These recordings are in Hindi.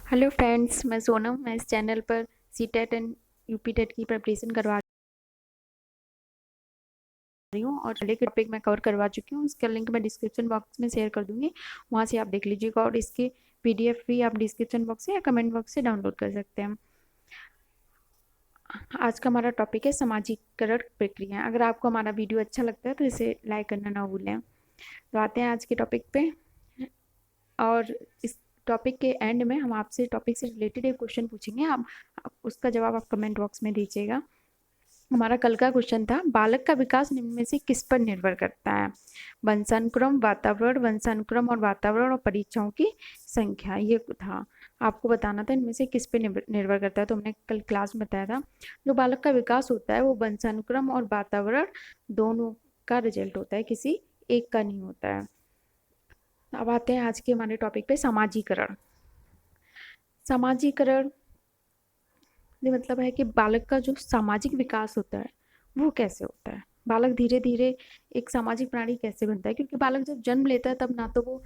हेलो फ्रेंड्स, मैं सोनम। मैं इस चैनल पर सीटेट एंड यूपीटेट की प्रिपरेशन करवा रही हूँ और पहले के टॉपिक मैं कवर करवा चुकी हूँ। इसका लिंक मैं डिस्क्रिप्शन बॉक्स में शेयर कर दूँगी, वहाँ से आप देख लीजिएगा और इसकी पीडीएफ भी आप डिस्क्रिप्शन बॉक्स से या कमेंट बॉक्स से डाउनलोड कर सकते हैं। आज का हमारा टॉपिक है समाजीकरण प्रक्रिया। अगर आपको हमारा वीडियो अच्छा लगता है तो इसे लाइक करना ना भूलें। तो आते हैं आज के टॉपिक पे, और इस टॉपिक के एंड में हम आपसे टॉपिक से रिलेटेड एक क्वेश्चन पूछेंगे। आप उसका जवाब आप कमेंट बॉक्स में दीजिएगा। हमारा कल का क्वेश्चन था, बालक का विकास निम्न में से किस पर निर्भर करता है? वंशानुक्रम, वातावरण, वंशानुक्रम और वातावरण और परीक्षाओं की संख्या, ये था। आपको बताना था इनमें से किस पे निर्भर करता है। तो हमने कल क्लास में बताया था जो बालक का विकास होता है वो वंशानुक्रम और वातावरण दोनों का रिजल्ट होता है, किसी एक का नहीं होता है। अब आते हैं आज के हमारे टॉपिक पे, समाजीकरण। समाजीकरण मतलब है कि बालक का जो सामाजिक विकास होता है वो कैसे होता है, बालक धीरे धीरे एक सामाजिक प्राणी कैसे बनता है। क्योंकि बालक जब जन्म लेता है तब ना तो वो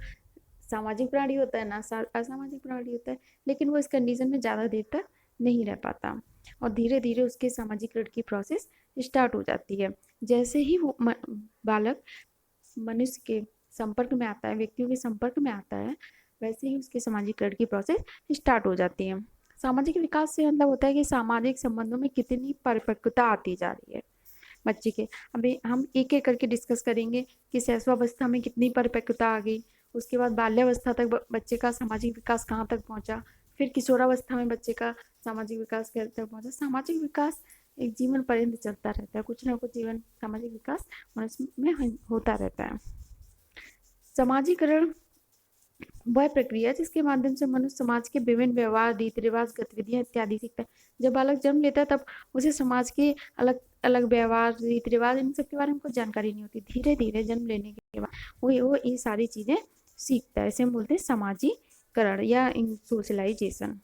सामाजिक प्राणी होता है ना असामाजिक प्राणी होता है, लेकिन वो इस कंडीशन में ज़्यादा देर तक नहीं रह पाता और धीरे धीरे उसके सामाजिकरण की प्रोसेस स्टार्ट हो जाती है। जैसे ही वो बालक मनुष्य के संपर्क में आता है, व्यक्तियों के संपर्क में आता है, वैसे ही उसके सामाजिकरण की प्रोसेस स्टार्ट हो जाती है। सामाजिक विकास से मतलब होता है कि सामाजिक संबंधों में कितनी परिपक्वता आती जा रही है बच्चे के। अभी हम एक एक करके डिस्कस करेंगे कि शैशवावस्था में कितनी परिपक्वता आ गई, उसके बाद बाल्यावस्था तक बच्चे का सामाजिक विकास कहाँ तक पहुँचा, फिर किशोरावस्था में बच्चे का सामाजिक विकास कहाँ तक पहुँचा। सामाजिक विकास एक जीवन पर्यंत चलता रहता है, कुछ ना कुछ जीवन सामाजिक विकास मनुष्य में होता रहता है। समाजीकरण वह प्रक्रिया है जिसके माध्यम से मनुष्य समाज के विभिन्न व्यवहार, रीति रिवाज, गतिविधियां इत्यादि सीखता है। जब बालक जन्म लेता है तब उसे समाज के अलग अलग व्यवहार, रीति रिवाज, इन सब के बारे में कुछ जानकारी नहीं होती। धीरे धीरे जन्म लेने के बाद वो ये सारी चीजें सीखता है। इसे हम बोलते हैं समाजीकरण या सोशलाइजेशन।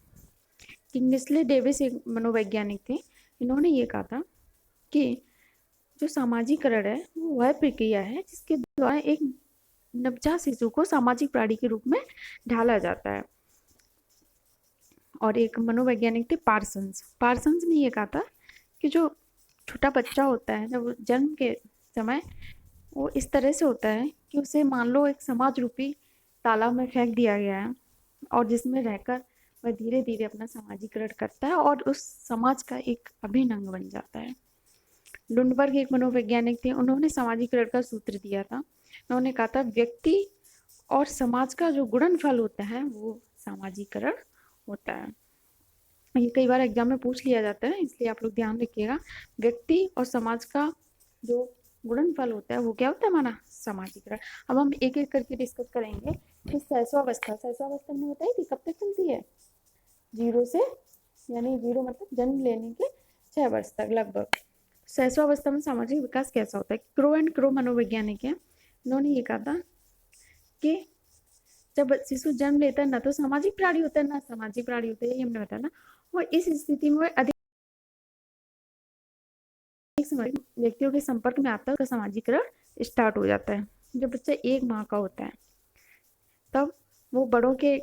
किंगस्ले डेविस एक मनोवैज्ञानिक थे, इन्होंने ये कहा था कि जो सामाजीकरण है वो वह प्रक्रिया है जिसके द्वारा एक नवजात शिशु को सामाजिक प्राणी के रूप में ढाला जाता है। और एक मनोवैज्ञानिक थे पार्सन्स ने ये कहा था कि जो छोटा बच्चा होता है जब जन्म के समय वो इस तरह से होता है कि उसे मान लो एक समाज रूपी तालाब में फेंक दिया गया है और जिसमें रहकर वह धीरे धीरे अपना सामाजिकरण करता है और उस समाज का एक अभिन्न अंग बन जाता है। लुंडबर्ग एक मनोवैज्ञानिक थे, उन्होंने सामाजिकरण का सूत्र दिया था। उन्होंने कहा था व्यक्ति और समाज का जो गुणनफल होता है वो सामाजिकरण होता है। ये कई बार एग्जाम में पूछ लिया जाता है, इसलिए आप लोग ध्यान रखिएगा। व्यक्ति और समाज का जो गुणनफल होता है वो क्या होता है, हमारा सामाजिकरण। अब हम एक एक करके डिस्कस करेंगे कि शैशवावस्था में बताइए कि कब तक चलती है, 0 से, यानी 0 मतलब जन्म लेने के 6 वर्ष तक लगभग। शैशवावस्था में सामाजिक विकास कैसा होता है? क्रो एंड क्रो मनोवैज्ञानिक है, उन्होंने ये कहा था कि जब शिशु जन्म लेता है ना तो सामाजिक प्राणी होता है ना सामाजिक प्राणी होता है, ये हमने बताया ना। और इस स्थिति में अधिक व्यक्तियों के संपर्क में आता है, उसका सामाजिकरण स्टार्ट हो जाता है। जब बच्चा 1 माह का होता है तब वो बड़ों के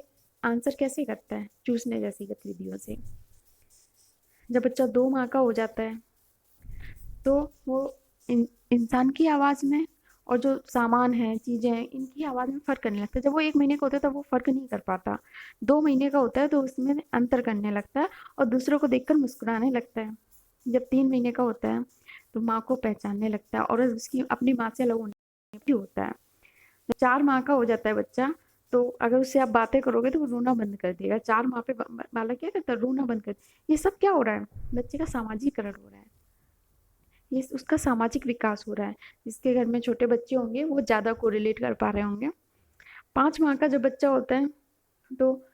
आंसर कैसे करता है, चूसने जैसी गतिविधियों से। जब बच्चा 2 माह का हो जाता है तो वो इंसान की आवाज़ में और जो सामान है, चीज़ें हैं, इनकी आवाज़ में फ़र्क करने लगता है। जब वो 1 महीने का होता है तब वो फ़र्क नहीं कर पाता। 2 महीने का होता है तो उसमें अंतर करने लगता है और दूसरों को देखकर मुस्कुराने लगता है। जब 3 महीने का होता है तो माँ को पहचानने लगता है और उसकी अपनी माँ से अलग होने भी होता है। जब 4 माह का हो जाता है बच्चा, तो अगर उससे आप बातें करोगे तो वो रोना बंद कर देगा। 4 माह पे बालक क्या करता है, रोना बंद कर। ये सब क्या हो रहा है, बच्चे का सामाजिकरण हो रहा है, ये उसका सामाजिक विकास हो रहा है। जिसके घर में छोटे बच्चे होंगे वो ज़्यादा कोरिलेट कर पा रहे होंगे। 5 माह का जब बच्चा होता है तो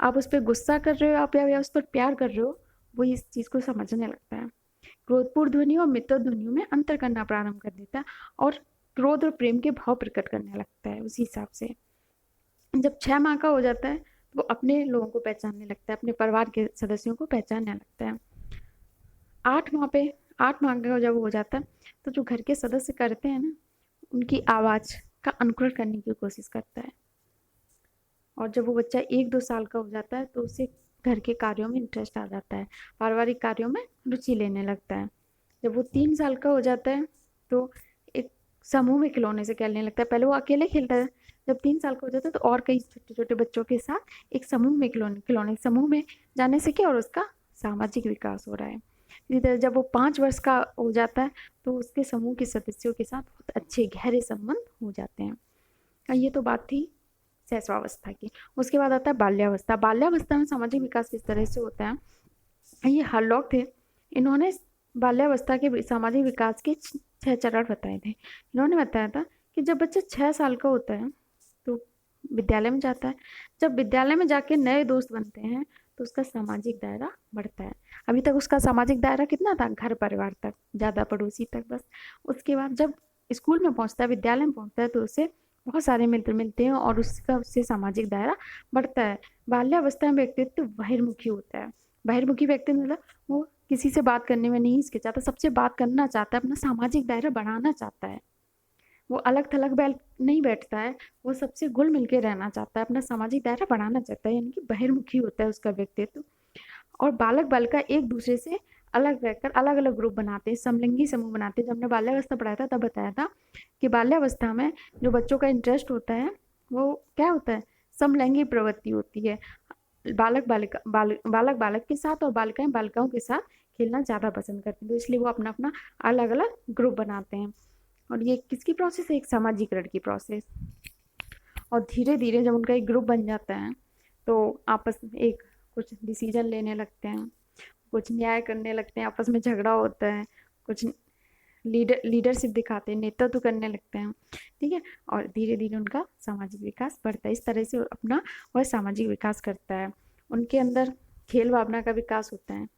आप उस पर गुस्सा कर रहे हो आप या उस पर प्यार कर रहे हो, वो इस चीज़ को समझने लगता है। क्रोधपूर्ण ध्वनियों और मित्र ध्वनियों में अंतर करना प्रारंभ कर देता है और क्रोध और प्रेम के भाव प्रकट करने लगता है। उसी हिसाब से जब 6 माह का हो जाता है तो वो अपने लोगों को पहचानने लगता है, अपने परिवार के सदस्यों को पहचानने लगता है। 8 माह पे 8 माह का जब हो जाता है तो जो घर के सदस्य करते हैं ना उनकी आवाज़ का अनुकरण करने की कोशिश करता है। और जब वो बच्चा 1-2 साल का हो जाता है तो उसे घर के कार्यों में इंटरेस्ट आ जाता है, पारिवारिक कार्यों में रुचि लेने लगता है। जब वो 3 साल का हो जाता है तो एक समूह में खिलौने से खेलने लगता है। पहले वो अकेले खेलता है, जब 3 साल का हो जाता है तो और कई छोटे छोटे बच्चों के साथ एक समूह में खिलौने खिलौने समूह में जाने से क्या और उसका सामाजिक विकास हो रहा है। इसी तरह जब वो 5 वर्ष का हो जाता है तो उसके समूह के सदस्यों के साथ बहुत अच्छे गहरे संबंध हो जाते हैं। ये तो बात थी शैशवावस्था की। उसके बाद आता है बाल्यावस्था। बाल्यावस्था में सामाजिक विकास किस तरह से होता है, ये हार्लॉक थे, इन्होंने बाल्यावस्था के सामाजिक विकास के 6 चरण बताए थे। इन्होंने बताया था कि जब बच्चा 6 साल का होता है तो विद्यालय में जाता है। जब विद्यालय में जाके नए दोस्त बनते हैं तो उसका सामाजिक दायरा बढ़ता है। अभी तक उसका सामाजिक दायरा कितना था, घर परिवार तक, ज़्यादा पड़ोसी तक बस। उसके बाद जब स्कूल में पहुंचता है, विद्यालय में पहुंचता है तो उसे बहुत सारे मित्र मिलते हैं और उससे सामाजिक दायरा बढ़ता है। बाल्यावस्था में व्यक्तित्व बहिर्मुखी होता है। बहिर्मुखी व्यक्ति मतलब वो किसी से बात करने में नहीं हिचकिचाता, सबसे बात करना चाहता है, अपना सामाजिक दायरा बढ़ाना चाहता है। वो अलग थलग बैठ नहीं बैठता है, वो सबसे घुल मिल के रहना चाहता है, अपना सामाजिक दायरा बढ़ाना चाहता है, यानी कि बहिर्मुखी होता है उसका व्यक्तित्व। और बालक बालिका एक दूसरे से अलग रहकर अलग अलग ग्रुप बनाते हैं, समलिंगी समूह बनाते हैं। जब हमने बाल्यावस्था पढ़ाया था तब बताया था कि बाल्यावस्था में जो बच्चों का इंटरेस्ट होता है वो क्या होता है, समलैंगिक प्रवृत्ति होती है। बालक बालक के साथ और बालिकाएं बालिकाओं के साथ खेलना ज़्यादा पसंद करते हैं, तो इसलिए वो अपना अपना अलग अलग ग्रुप बनाते हैं। और ये किसकी प्रोसेस है, एक सामाजिकरण की प्रोसेस। और धीरे धीरे जब उनका एक ग्रुप बन जाता है तो आपस में एक कुछ डिसीजन लेने लगते हैं, कुछ न्याय करने लगते हैं, आपस में झगड़ा होता है, कुछ लीडरशिप दिखाते हैं, नेतृत्व करने लगते हैं, ठीक है। और धीरे धीरे उनका सामाजिक विकास बढ़ता है। इस तरह से अपना वह सामाजिक विकास करता है। उनके अंदर खेल भावना का विकास होता है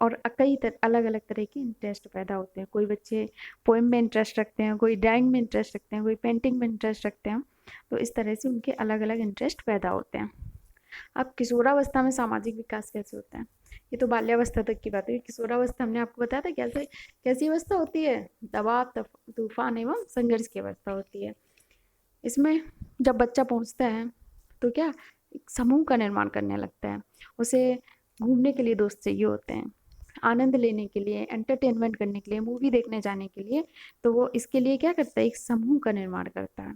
और कई अलग अलग तरह के इंटरेस्ट पैदा होते हैं। कोई बच्चे पोएम में इंटरेस्ट रखते हैं, कोई ड्राइंग में इंटरेस्ट रखते हैं, कोई पेंटिंग में इंटरेस्ट रखते हैं। तो इस तरह से उनके अलग अलग इंटरेस्ट पैदा होते हैं। अब किशोरावस्था में सामाजिक विकास कैसे होता है, ये तो बाल्यावस्था तक की बात है। किशोरावस्था हमने आपको बताया था कैसे कैसी अवस्था होती है, दबाव तूफान एवं संघर्ष की अवस्था होती है। इसमें जब बच्चा पहुंचता है तो क्या एक समूह का निर्माण करने लगता है। उसे घूमने के लिए दोस्त चाहिए होते हैं, आनंद लेने के लिए, एंटरटेनमेंट करने के लिए, मूवी देखने जाने के लिए। तो वो इसके लिए क्या करता है, एक समूह का निर्माण करता है।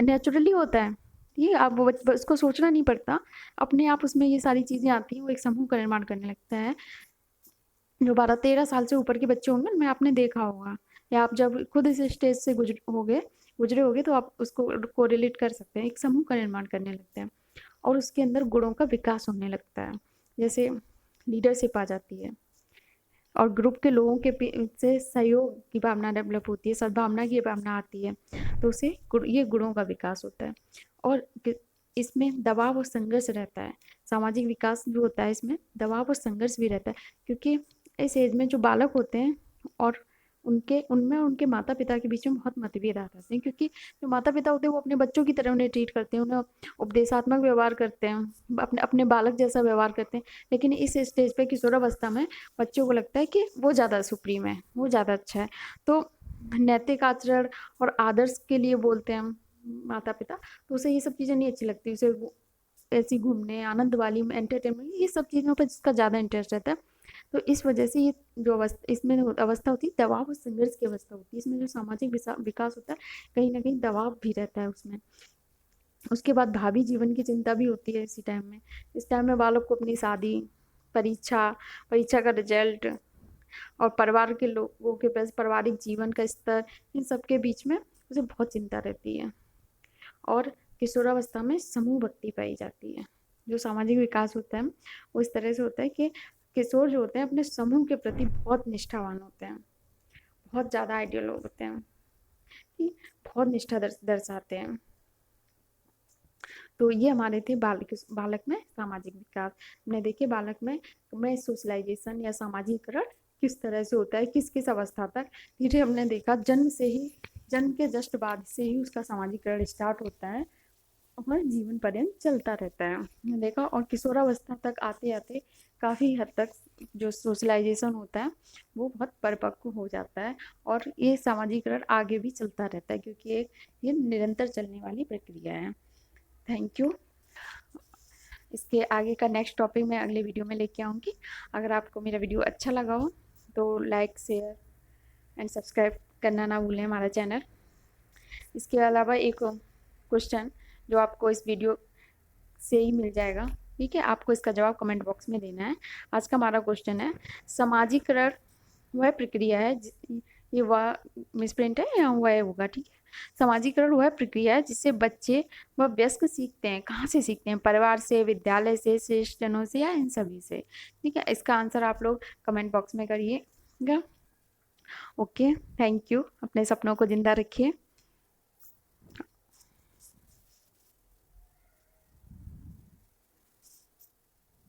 नेचुरली होता है ये, आप उसको सोचना नहीं पड़ता, अपने आप उसमें ये सारी चीज़ें आती हैं। वो एक समूह का निर्माण करने लगता है। जो 12-13 साल से ऊपर के बच्चे होंगे उनमें आपने देखा होगा, या आप जब खुद इस स्टेज से गुजरे होगे तो आप उसको कोरिलेट कर सकते हैं। एक समूह का निर्माण करने लगते हैं और उसके अंदर गुणों का विकास होने लगता है। जैसे लीडरशिप आ जाती है और ग्रुप के लोगों के से सहयोग की भावना डेवलप होती है, सद्भावना की भावना आती है। तो उसे ये गुणों का विकास होता है। और इसमें दबाव और संघर्ष रहता है। सामाजिक विकास जो होता है इसमें दबाव और संघर्ष भी रहता है, क्योंकि इस एज में जो बालक होते हैं और उनमें उनके माता पिता के बीच में बहुत मतभेद आ जाते हैं। क्योंकि जो माता पिता होते हैं वो अपने बच्चों की तरह उन्हें ट्रीट करते हैं, उन्हें उपदेशात्मक व्यवहार करते हैं, अपने अपने बालक जैसा व्यवहार करते हैं। लेकिन इस स्टेज पे किशोरावस्था में बच्चों को लगता है कि वो ज़्यादा सुप्रीम है, वो ज़्यादा अच्छा है। तो नैतिक आचरण और आदर्श के लिए बोलते हैं माता पिता, तो उसे ये सब चीज़ें नहीं अच्छी लगती। उसे ऐसी घूमने, आनंद वाली, एंटरटेनमेंट, ये सब चीज़ों पर जिसका ज़्यादा इंटरेस्ट रहता है। तो इस वजह से ये जो अवस्था इसमें अवस्था होती है दबाव और संघर्ष की अवस्था होती है। इसमें जो सामाजिक विकास होता है कहीं ना कहीं दबाव भी रहता है उसमें। उसके बाद भावी जीवन की चिंता भी होती है इसी टाइम में। इस टाइम में बालक को अपनी शादी, परीक्षा परीक्षा का रिजल्ट और परिवार के लोगों के पास पारिवारिक जीवन का स्तर, इन सब के बीच में उसे बहुत चिंता रहती है। और किशोरावस्था में समूह भक्ति पाई जाती है। जो सामाजिक विकास होता है वो इस तरह से होता है कि किशोर जो होते हैं अपने समूह के प्रति बहुत निष्ठावान होते हैं, बहुत ज़्यादा आइडियल होते हैं कि बहुत निष्ठा दर्शाते हैं। तो ये हमारे थे बालक में सामाजिक विकास। हमने देखे बालक में सोशलाइजेशन या सामाजिकरण किस तरह से होता है, किस किस अवस्था तक। धीरे हमने देखा जन्म के जस्ट बाद से ही उसका सामाजिकरण स्टार्ट होता है और जीवन पर्यंत चलता रहता है, हमने देखा। और किशोरावस्था तक आते आते काफ़ी हद तक जो सोशलाइजेशन होता है वो बहुत परिपक्व हो जाता है और ये सामाजिकरण आगे भी चलता रहता है, क्योंकि ये निरंतर चलने वाली प्रक्रिया है। Thank you. इसके आगे का नेक्स्ट टॉपिक मैं अगले वीडियो में लेके आऊँगी। अगर आपको मेरा वीडियो अच्छा लगा हो तो लाइक, शेयर एंड सब्सक्राइब करना ना भूलें हमारा चैनल। इसके अलावा एक क्वेश्चन जो आपको इस वीडियो से ही मिल जाएगा, ठीक है, आपको इसका जवाब कमेंट बॉक्स में देना है। आज का हमारा क्वेश्चन है, सामाजिकरण वह प्रक्रिया है, ये वह मिसप्रिंट है या वह होगा, ठीक है। सामाजिकरण वह प्रक्रिया है जिससे बच्चे व वयस्क सीखते हैं। कहाँ से सीखते हैं? परिवार से, विद्यालय से, श्रेष्ठ जनों से, या इन सभी से, ठीक है। इसका आंसर आप लोग कमेंट बॉक्स में करिएगा। Okay, thank you. अपने सपनों को जिंदा रखिए।